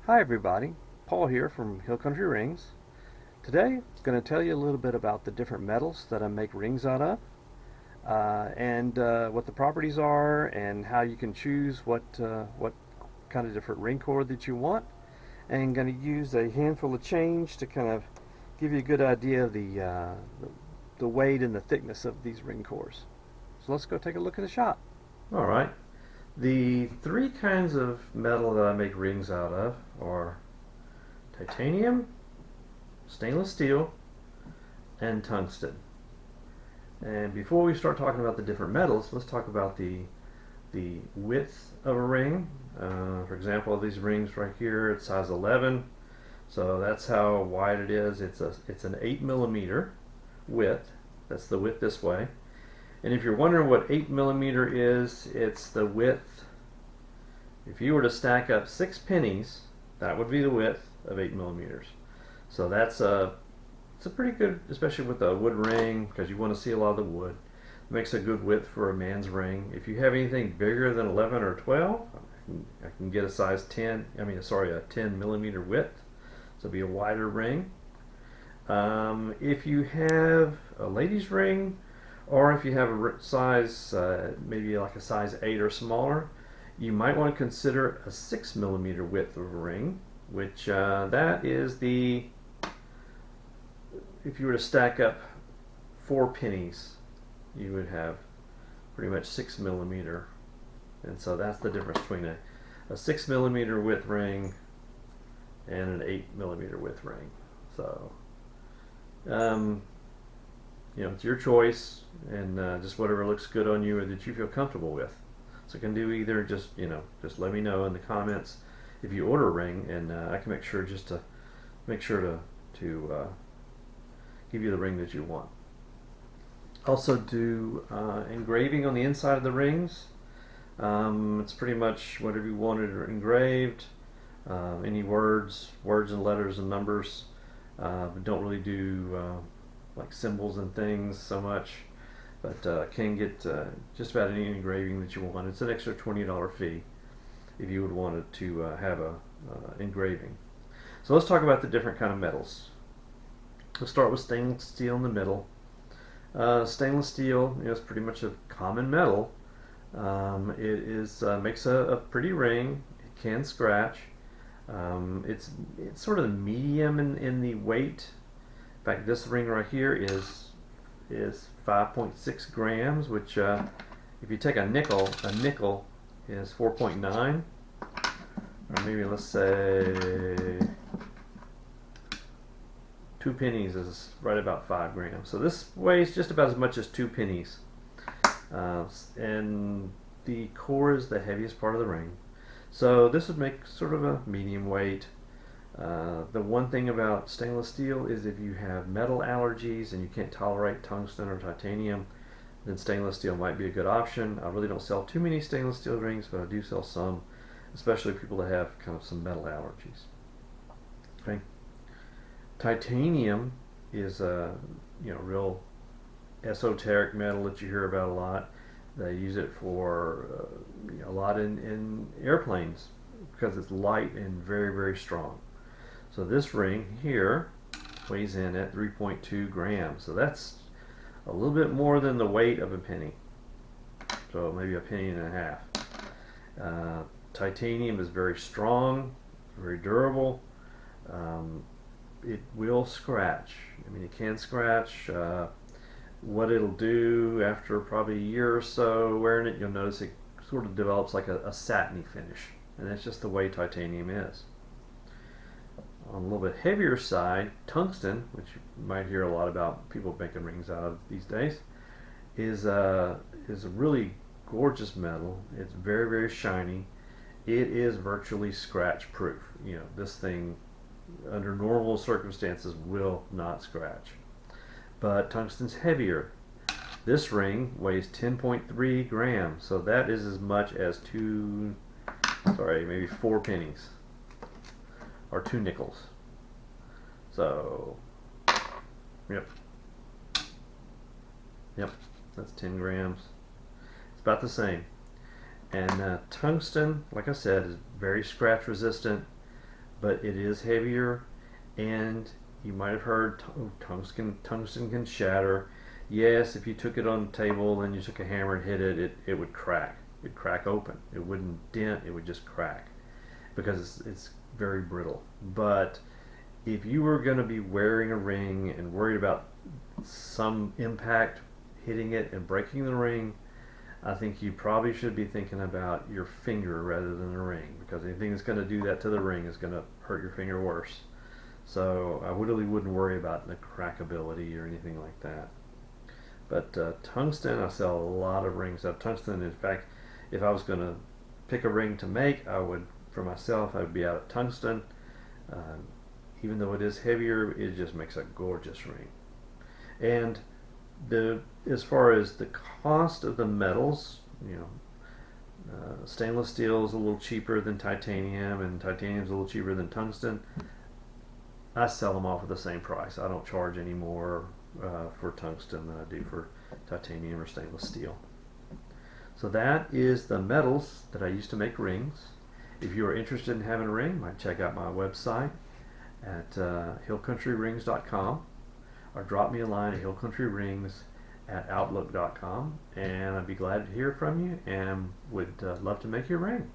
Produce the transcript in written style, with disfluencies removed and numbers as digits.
Hi everybody, Paul here from Hill Country Rings. Today I'm going to tell you a little bit about the different metals that I make rings out of, and what the properties are, and how you can choose what kind of different ring core that you want. And I'm going to use a handful of change to kind of give you a good idea of the weight and the thickness of these ring cores. So let's go take a look at the shop. All right. The three kinds of metal that I make rings out of are titanium, stainless steel, and tungsten. And before we start talking about the different metals, let's talk about the width of a ring. For example, these rings right here, it's size 11, so that's how wide it is. It's an 8 millimeter width. That's the width this way. And if you're wondering what 8 millimeter is, it's the width. If you were to stack up 6 pennies, that would be the width of 8 millimeters. So it's a pretty good, especially with a wood ring, because you want to see a lot of the wood. It makes a good width for a man's ring. If you have anything bigger than 11 or 12, I can get a size 10. A 10 millimeter width. So it'll be a wider ring. If you have a lady's ring, or if you have a size, maybe like a size 8 or smaller, you might want to consider a 6 millimeter width of a ring, which that is if you were to stack up 4 pennies, you would have pretty much 6 millimeter. And so that's the difference between a 6 millimeter width ring and an 8 millimeter width ring. So, it's your choice, and just whatever looks good on you or that you feel comfortable with. So you can do either. Just let me know in the comments if you order a ring, and I can make sure to give you the ring that you want. Also do engraving on the inside of the rings. It's pretty much whatever you wanted engraved. Any words and letters and numbers. Don't really do like symbols and things so much, but can get just about any engraving that you want. It's an extra $20 fee if you would want it to have a engraving. So let's talk about the different kind of metals. We'll start with stainless steel in the middle. Stainless steel is pretty much a common metal. It makes a pretty ring. It can scratch. It's sort of medium in the weight. In fact, this ring right here is 5.6 grams, which if you take a nickel is 4.9, or maybe let's say 2 pennies is right about 5 grams. So this weighs just about as much as 2 pennies. And the core is the heaviest part of the ring. So this would make sort of a medium weight. The one thing about stainless steel is if you have metal allergies and you can't tolerate tungsten or titanium, then stainless steel might be a good option. I really don't sell too many stainless steel rings, but I do sell some, especially people that have kind of some metal allergies. Okay. Titanium is a real esoteric metal that you hear about a lot. They use it for a lot in airplanes because it's light and very, very strong. So this ring here weighs in at 3.2 grams. So that's a little bit more than the weight of a penny. So maybe a penny and a half. Titanium is very strong, very durable. It will scratch. It can scratch. What it'll do after probably a year or so wearing it, you'll notice it sort of develops like a satiny finish. And that's just the way titanium is. On a little bit heavier side, tungsten, which you might hear a lot about people making rings out of these days, is a really gorgeous metal. It's very, very shiny. It is virtually scratch proof. This thing under normal circumstances will not scratch. But tungsten's heavier. This ring weighs 10.3 grams, so that is as much as maybe 4 pennies or 2 nickels. So, yep, that's 10 grams. It's about the same. And tungsten, like I said, is very scratch resistant. but it is heavier, and you might have heard tungsten can shatter. Yes, if you took it on the table and you took a hammer and hit it, it would crack. It'd crack open. It wouldn't dent, it would just crack because it's very brittle. But if you were going to be wearing a ring and worried about some impact hitting it and breaking the ring, I think you probably should be thinking about your finger rather than the ring, because anything that's going to do that to the ring is going to hurt your finger worse. So I really wouldn't worry about the crackability or anything like that. But tungsten, I sell a lot of rings out of tungsten. In fact, if I was going to pick a ring to make, I would, for myself, I would be out of tungsten. Uh, Even though it is heavier, it just makes a gorgeous ring. And as far as the cost of the metals, stainless steel is a little cheaper than titanium, and titanium is a little cheaper than tungsten. I sell them all for the same price. I don't charge any more for tungsten than I do for titanium or stainless steel. So that is the metals that I use to make rings. If you are interested in having a ring, you might check out my website at hillcountryrings.com, or drop me a line at hillcountryrings@outlook.com, and I'd be glad to hear from you and would love to make your ring.